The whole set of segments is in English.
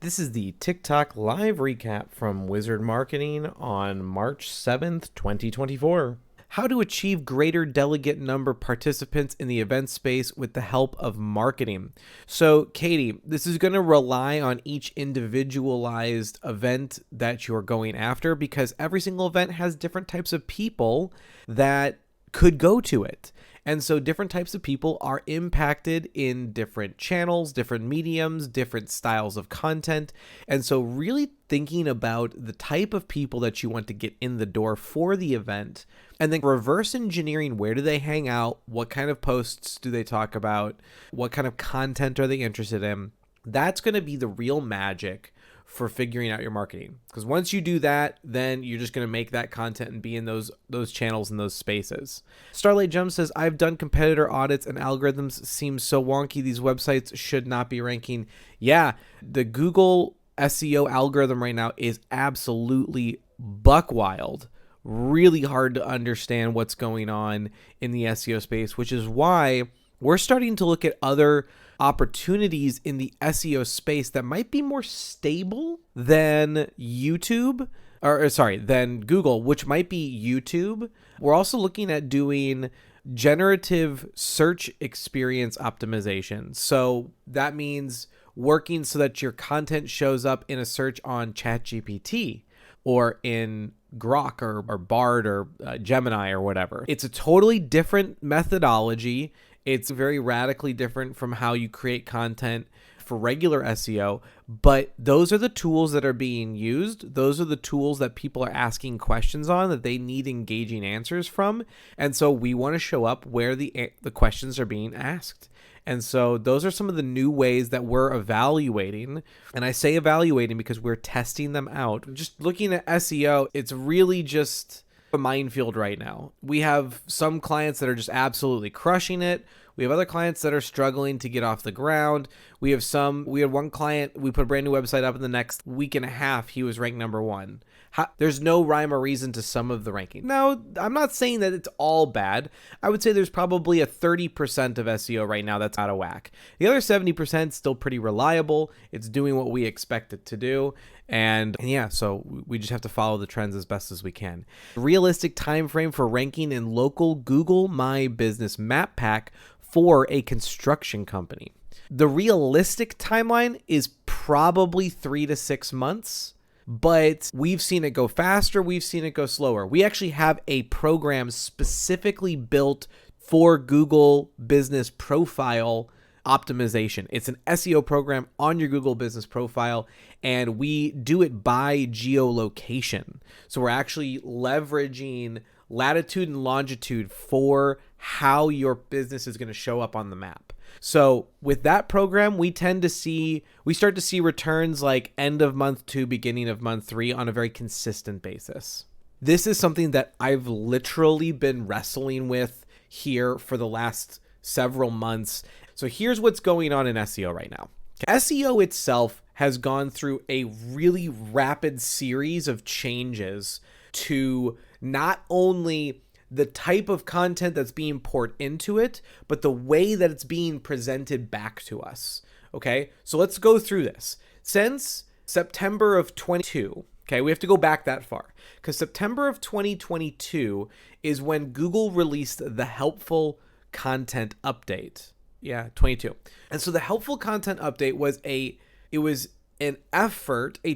This is the TikTok live recap from Wizard Marketing on March 7th, 2024. How to achieve greater delegate number participants in the event space with the help of marketing. So, Katie, this is going to rely on each individualized event that you're going after because every single event has different types of people that could go to it. And so different types of people are impacted in different channels, different mediums, different styles of content. And so really thinking about the type of people that you want to get in the door for the event, and then reverse engineering, where do they hang out? What kind of posts do they talk about? What kind of content are they interested in? That's going to be the real magic for figuring out your marketing. Because once you do that, then you're just going to make that content and be in those channels and those spaces. Starlight Jump says, I've done competitor audits and algorithms seem so wonky. These websites should not be ranking. Yeah, the Google SEO algorithm right now is absolutely buck wild. Really hard to understand what's going on in the SEO space, which is why we're starting to look at other opportunities in the SEO space that might be more stable than YouTube, than Google, which might be YouTube. We're also looking at doing generative search experience optimization. So that means working so that your content shows up in a search on ChatGPT or in Grok or Bard or Gemini or whatever. It's a totally different methodology. It's very radically different from how you create content for regular SEO, but those are the tools that are being used. Those are the tools that people are asking questions on that they need engaging answers from. And so we want to show up where the questions are being asked. And so those are some of the new ways that we're evaluating. And I say evaluating because we're testing them out. Just looking at SEO, it's really just a minefield right now. We have some clients that are just absolutely crushing it. We have other clients that are struggling to get off the ground. We had one client, we put a brand new website up in the next week and a half, he was ranked number one. There's no rhyme or reason to some of the ranking. Now, I'm not saying that it's all bad. I would say there's probably a 30% of SEO right now that's out of whack. The other 70% is still pretty reliable. It's doing what we expect it to do. And yeah, so we just have to follow the trends as best as we can. Realistic time frame for ranking in local Google My Business map pack for a construction company. The realistic timeline is probably 3 to 6 months. But we've seen it go faster. We've seen it go slower. We actually have a program specifically built for Google Business Profile optimization. It's an SEO program on your Google Business Profile, and we do it by geolocation. So we're actually leveraging latitude and longitude for how your business is going to show up on the map. So with that program, we start to see returns like end of month 2, beginning of month 3 on a very consistent basis. This is something that I've literally been wrestling with here for the last several months. So here's what's going on in SEO right now. SEO itself has gone through a really rapid series of changes to not only the type of content that's being poured into it, but the way that it's being presented back to us. Okay, so let's go through this. Since September of 22, okay, we have to go back that far because September of 2022 is when Google released the helpful content update. Yeah, 22. And so the helpful content update was a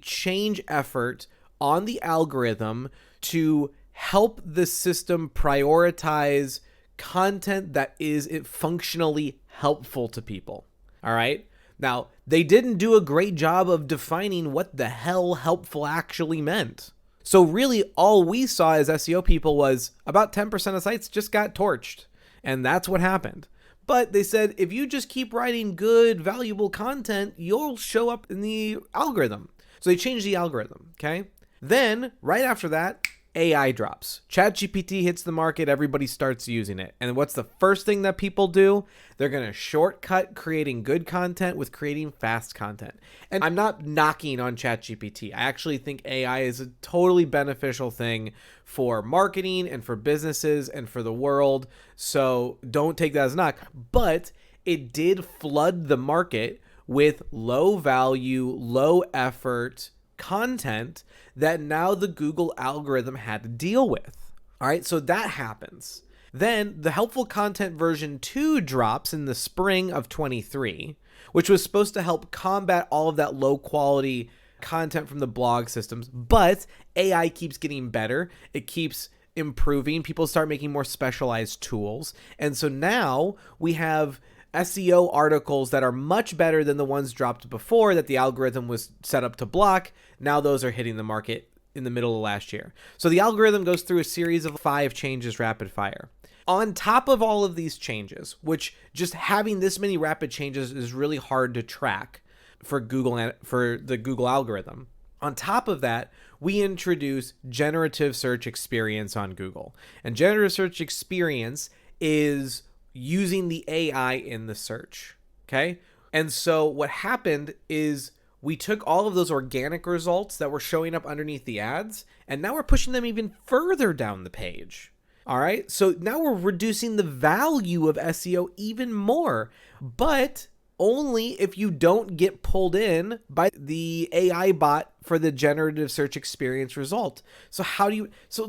change effort on the algorithm to help the system prioritize content that is functionally helpful to people. All right. Now, they didn't do a great job of defining what the hell helpful actually meant. So really all we saw as SEO people was about 10% of sites just got torched. And that's what happened. But they said, if you just keep writing good, valuable content, you'll show up in the algorithm. So they changed the algorithm. Okay. Then right after that, AI drops. ChatGPT hits the market, everybody starts using it. And what's the first thing that people do? They're going to shortcut creating good content with creating fast content. And I'm not knocking on ChatGPT. I actually think AI is a totally beneficial thing for marketing and for businesses and for the world. So don't take that as a knock. But it did flood the market with low value, low effort content that now the Google algorithm had to deal with. All right, so that happens. Then the helpful content version 2 drops in the spring of 23, which was supposed to help combat all of that low quality content from the blog systems. But AI keeps getting better. It keeps improving. People start making more specialized tools. And so now we have SEO articles that are much better than the ones dropped before that the algorithm was set up to block. Now those are hitting the market in the middle of last year. So the algorithm goes through a series of 5 changes rapid fire. On top of all of these changes, which just having this many rapid changes is really hard to track for Google and for the Google algorithm. On top of that, we introduce generative search experience on Google. And generative search experience is using the AI in the search, okay? And so what happened is we took all of those organic results that were showing up underneath the ads, and now we're pushing them even further down the page. All right, so now we're reducing the value of SEO even more, but only if you don't get pulled in by the AI bot for the generative search experience result. So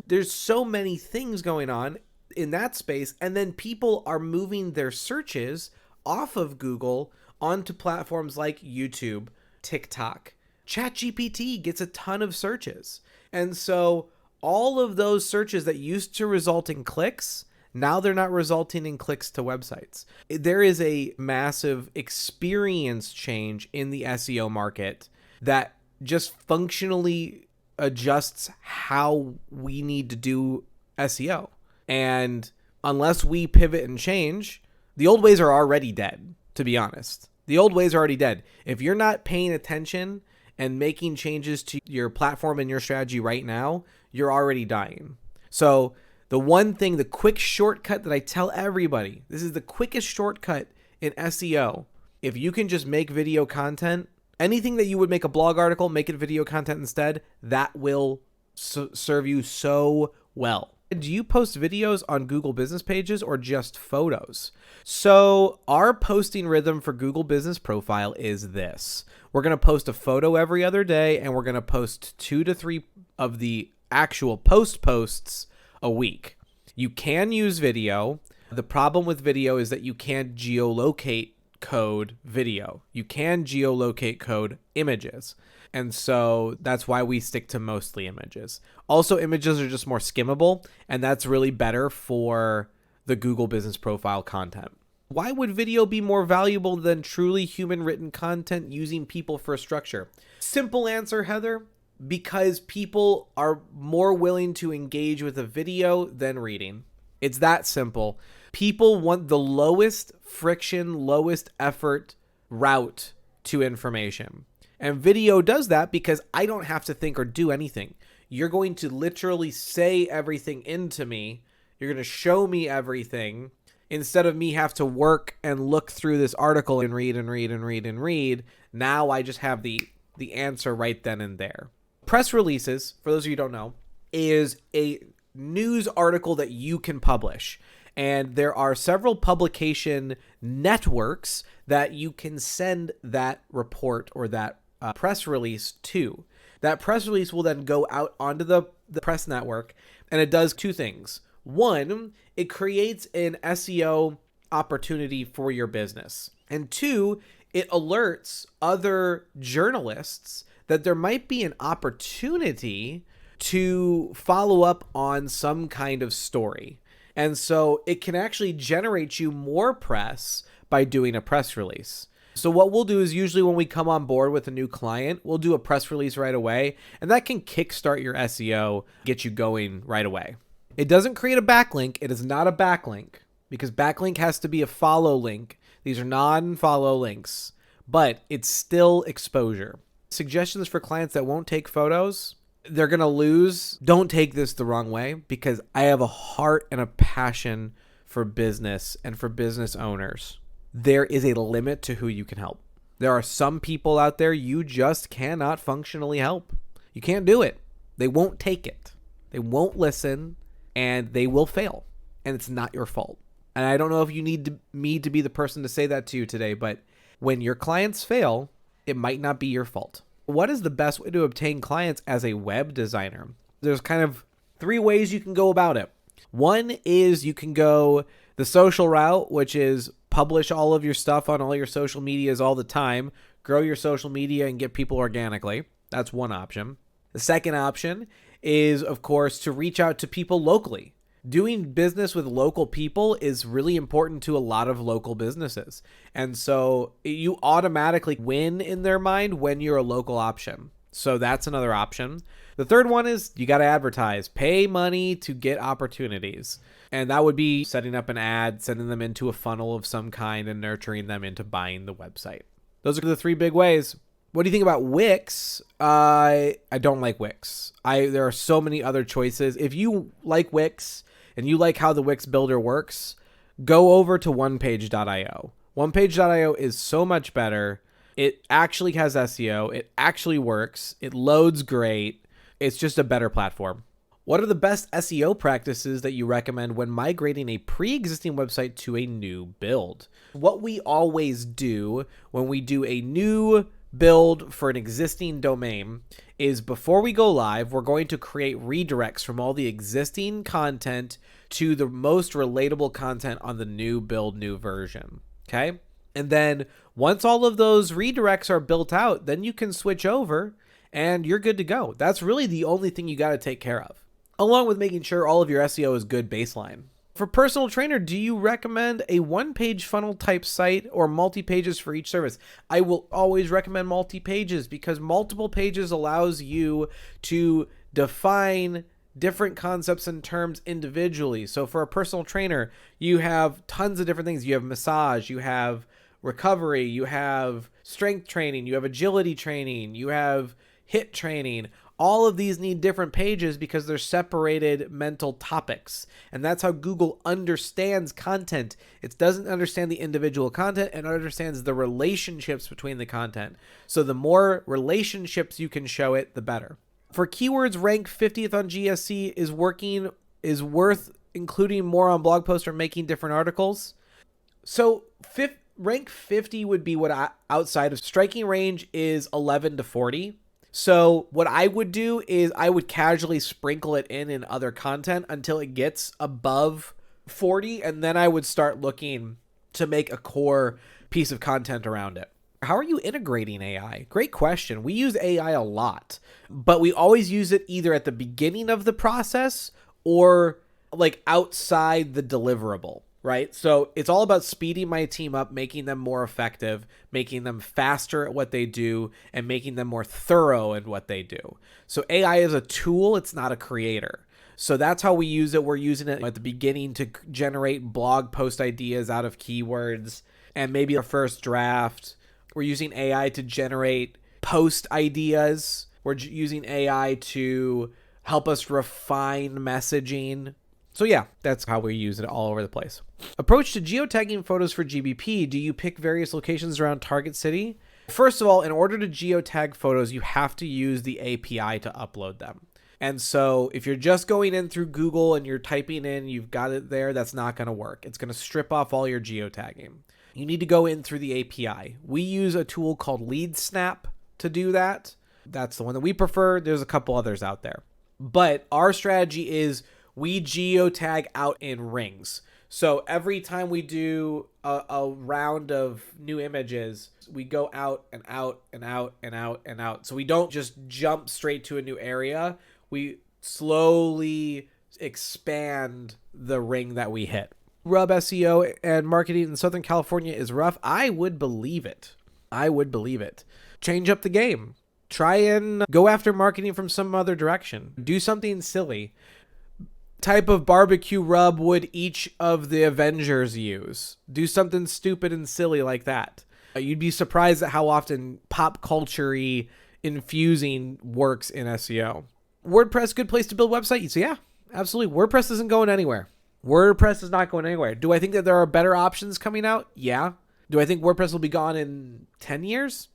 there's so many things going on in that space, and then people are moving their searches off of Google onto platforms like YouTube, TikTok. ChatGPT gets a ton of searches. And so all of those searches that used to result in clicks, now they're not resulting in clicks to websites. There is a massive experience change in the SEO market that just functionally adjusts how we need to do SEO. And unless we pivot and change, the old ways are already dead, to be honest. The old ways are already dead. If you're not paying attention and making changes to your platform and your strategy right now, you're already dying. So the quick shortcut that I tell everybody, this is the quickest shortcut in SEO. If you can just make video content, anything that you would make a blog article, make it video content instead, that will serve you so well. Do you post videos on Google business pages or just photos? So our posting rhythm for Google Business Profile is this. We're going to post a photo every other day, and we're going to post 2 to 3 of the actual posts a week. You can use video. The problem with video is that you can't geolocate code video. You can geolocate code images. And so that's why we stick to mostly images. Also, images are just more skimmable, and that's really better for the Google Business Profile content. Why would video be more valuable than truly human written content using people for structure? Simple answer, Heather. Because people are more willing to engage with a video than reading. It's that simple. People want the lowest friction, lowest effort route to information. And video does that because I don't have to think or do anything. You're going to literally say everything into me. You're going to show me everything instead of me have to work and look through this article and read. Now I just have the answer right then and there. Press releases, for those of you who don't know, is a news article that you can publish. And there are several publication networks that you can send that report or that press release to. That press release will then go out onto the press network, and it does 2 things. One, it creates an SEO opportunity for your business. And 2, it alerts other journalists that there might be an opportunity to follow up on some kind of story. And so it can actually generate you more press by doing a press release. So what we'll do is usually when we come on board with a new client, we'll do a press release right away, and that can kickstart your SEO, get you going right away. It doesn't create a backlink. It is not a backlink because backlink has to be a follow link. These are non-follow links, but it's still exposure. Suggestions for clients that won't take photos, they're going to lose. Don't take this the wrong way because I have a heart and a passion for business and for business owners. There is a limit to who you can help. There are some people out there you just cannot functionally help. You can't do it. They won't take it. They won't listen, and they will fail. And it's not your fault. And I don't know if you need me to be the person to say that to you today, but When your clients fail, it might not be your fault. What is the best way to obtain clients as a web designer? There's kind of 3 ways you can go about it. One is you can go the social route, which is publish all of your stuff on all your social medias all the time, grow your social media and get people organically. That's one option. The second option is, of course, to reach out to people locally. Doing business with local people is really important to a lot of local businesses. And so you automatically win in their mind when you're a local option. So that's another option. The third one is you got to advertise, pay money to get opportunities. And that would be setting up an ad, sending them into a funnel of some kind and nurturing them into buying the website. Those are the 3 big ways. What do you think about Wix? I don't like Wix. There are so many other choices. If you like Wix and you like how the Wix builder works, go over to onepage.io. Onepage.io is so much better. It actually has SEO. It actually works. It loads great. It's just a better platform. What are the best SEO practices that you recommend when migrating a pre-existing website to a new build? What we always do when we do a new build for an existing domain is before we go live, we're going to create redirects from all the existing content to the most relatable content on the new build, new version. Okay. And then once all of those redirects are built out, then you can switch over and you're good to go. That's really the only thing you got to take care of, along with making sure all of your SEO is good baseline. For personal trainer, do you recommend a one-page funnel type site or multi-pages for each service? I will always recommend multi-pages because multiple pages allows you to define different concepts and terms individually. So for a personal trainer, you have tons of different things. You have massage, you have recovery, you have strength training, you have agility training, you have HIIT training. All of these need different pages because they're separated mental topics. And that's how Google understands content. It doesn't understand the individual content, and understands the relationships between the content. So the more relationships you can show it, the better. For keywords, rank 50th on GSC is worth including more on blog posts or making different articles. So rank 50 would be what outside of striking range is 11 to 40. So what I would do is I would casually sprinkle it in other content until it gets above 40. And then I would start looking to make a core piece of content around it. How are you integrating AI? Great question. We use AI a lot, but we always use it either at the beginning of the process or like outside the deliverable, right? So it's all about speeding my team up, making them more effective, making them faster at what they do, and making them more thorough in what they do. So AI is a tool. It's not a creator. So that's how we use it. We're using it at the beginning to generate blog post ideas out of keywords and maybe a first draft. We're using AI to generate post ideas. We're using AI to help us refine messaging. So yeah, that's how we use it all over the place. Approach to geotagging photos for GBP. Do you pick various locations around target city? First of all, in order to geotag photos, you have to use the API to upload them. And so if you're just going in through Google and you're typing in, you've got it there, that's not going to work. It's going to strip off all your geotagging. You need to go in through the API. We use a tool called LeadSnap to do that. That's the one that we prefer. There's a couple others out there. But our strategy is we geotag out in rings. So every time we do a round of new images, we go out and out and out and out and out. So we don't just jump straight to a new area. We slowly expand the ring that we hit. Rub SEO and marketing in Southern California is rough. I would believe it. Change up the game. Try and go after marketing from some other direction. Do something silly. Type of barbecue rub would each of the Avengers use? Do something stupid and silly like that. You'd be surprised at how often pop culture-y infusing works in SEO. WordPress, good place to build websites. Yeah, absolutely. WordPress isn't going anywhere. WordPress is not going anywhere. Do I think that there are better options coming out? Yeah. Do I think WordPress will be gone in 10 years?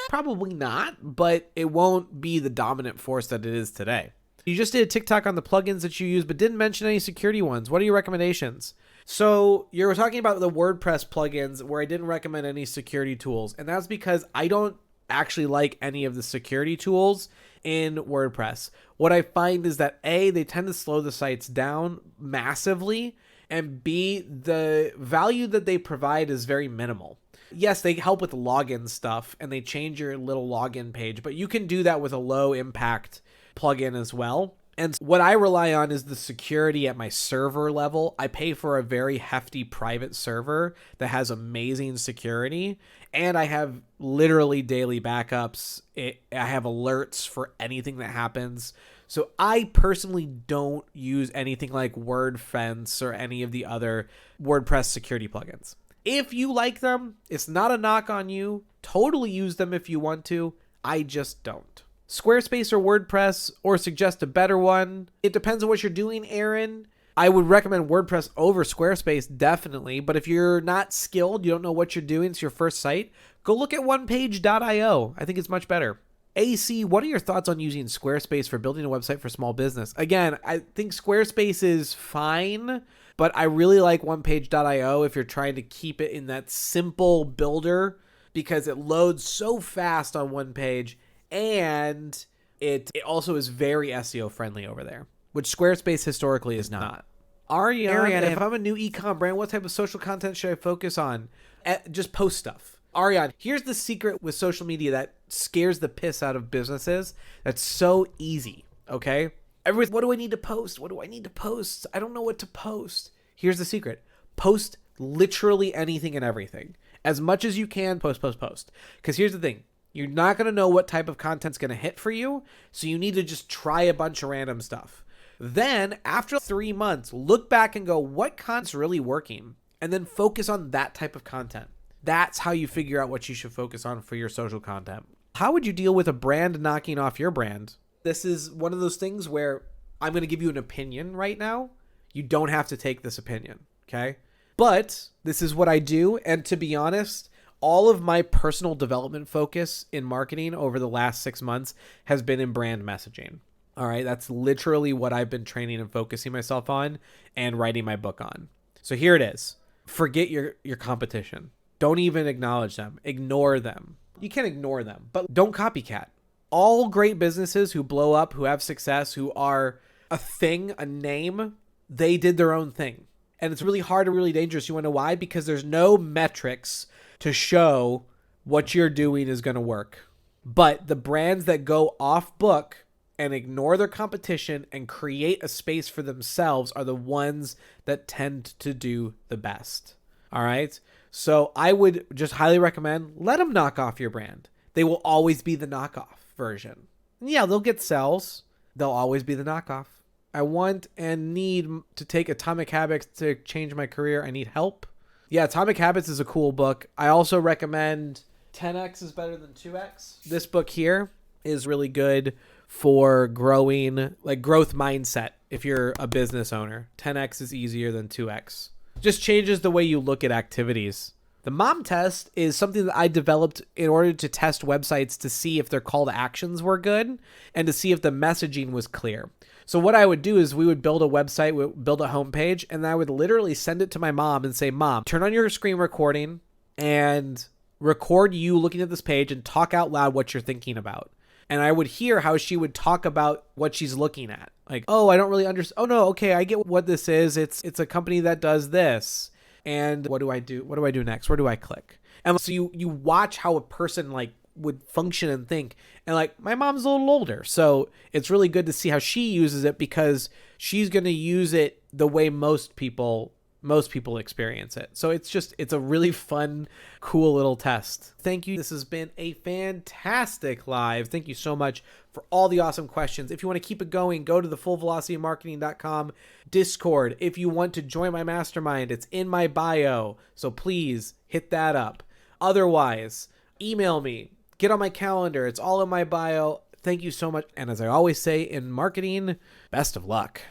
Probably not, but it won't be the dominant force that it is today. You just did a TikTok on the plugins that you use, but didn't mention any security ones. What are your recommendations? So you were talking about the WordPress plugins where I didn't recommend any security tools. And that's because I don't actually like any of the security tools in WordPress. What I find is that A, they tend to slow the sites down massively, and B, the value that they provide is very minimal. Yes, they help with login stuff and they change your little login page, but you can do that with a low impact plugin as well. And what I rely on is the security at my server level. I pay for a very hefty private server that has amazing security, and I have literally daily backups. I have alerts for anything that happens. So I personally don't use anything like WordFence or any of the other WordPress security plugins. If you like them, it's not a knock on you. Totally use them if you want to. I just don't. Squarespace or WordPress, or suggest a better one. It depends on what you're doing, Aaron. I would recommend WordPress over Squarespace, definitely. But if you're not skilled, you don't know what you're doing, it's your first site, go look at onepage.io. I think it's much better. AC, what are your thoughts on using Squarespace for building a website for small business? Again, I think Squarespace is fine, but I really like onepage.io if you're trying to keep it in that simple builder, because it loads so fast on one page. And it also is very SEO friendly over there, which Squarespace historically is not. Ariane, if I'm a new e-com brand, what type of social content should I focus on? Just post stuff. Ariane, here's the secret with social media that scares the piss out of businesses. That's so easy, okay? Everyone's, what do I need to post? What do I need to post? I don't know what to post. Here's the secret. Post literally anything and everything. As much as you can, post. Because here's the thing. You're not going to know what type of content's going to hit for you, so you need to just try a bunch of random stuff. Then, after 3 months, look back and go, what content's really working? And then focus on that type of content. That's how you figure out what you should focus on for your social content. How would you deal with a brand knocking off your brand? This is one of those things where I'm going to give you an opinion right now. You don't have to take this opinion, okay? But this is what I do, and to be honest, all of my personal development focus in marketing over the last 6 months has been in brand messaging. All right. That's literally what I've been training and focusing myself on and writing my book on. So here it is. Forget your competition. Don't even acknowledge them. Ignore them. You can ignore them, but don't copycat. All great businesses who blow up, who have success, who are a thing, a name, they did their own thing. And it's really hard and really dangerous. You want to know why? Because there's no metrics to show what you're doing is going to work. But the brands that go off book and ignore their competition and create a space for themselves are the ones that tend to do the best. All right. So I would just highly recommend, let them knock off your brand. They will always be the knockoff version. And yeah, they'll get sales. They'll always be the knockoff. I want and need to take Atomic Habits to change my career. I need help. Yeah, Atomic Habits is a cool book. I also recommend 10x is better than 2x. This book here is really good for growing, like growth mindset. If you're a business owner, 10x is easier than 2x. Just changes the way you look at activities. The mom test is something that I developed in order to test websites to see if their call to actions were good and to see if the messaging was clear. So what I would do is we would build a website, we would build a homepage, and I would literally send it to my mom and say, Mom, turn on your screen recording and record you looking at this page and talk out loud what you're thinking about. And I would hear how she would talk about what she's looking at. Like, oh, I don't really understand. Oh, no, okay, I get what this is. It's a company that does this. And what do I do? What do I do next? Where do I click? And so you watch how a person like would function and think. And like my mom's a little older, so it's really good to see how she uses it because she's going to use it the way most people experience it. So it's a really fun, cool little test. Thank you. This has been a fantastic live. Thank you so much for all the awesome questions. If you want to keep it going, go to the fullvelocitymarketing.com Discord. If you want to join my mastermind, it's in my bio. So please hit that up. Otherwise, email me, get on my calendar. It's all in my bio. Thank you so much. And as I always say in marketing, best of luck.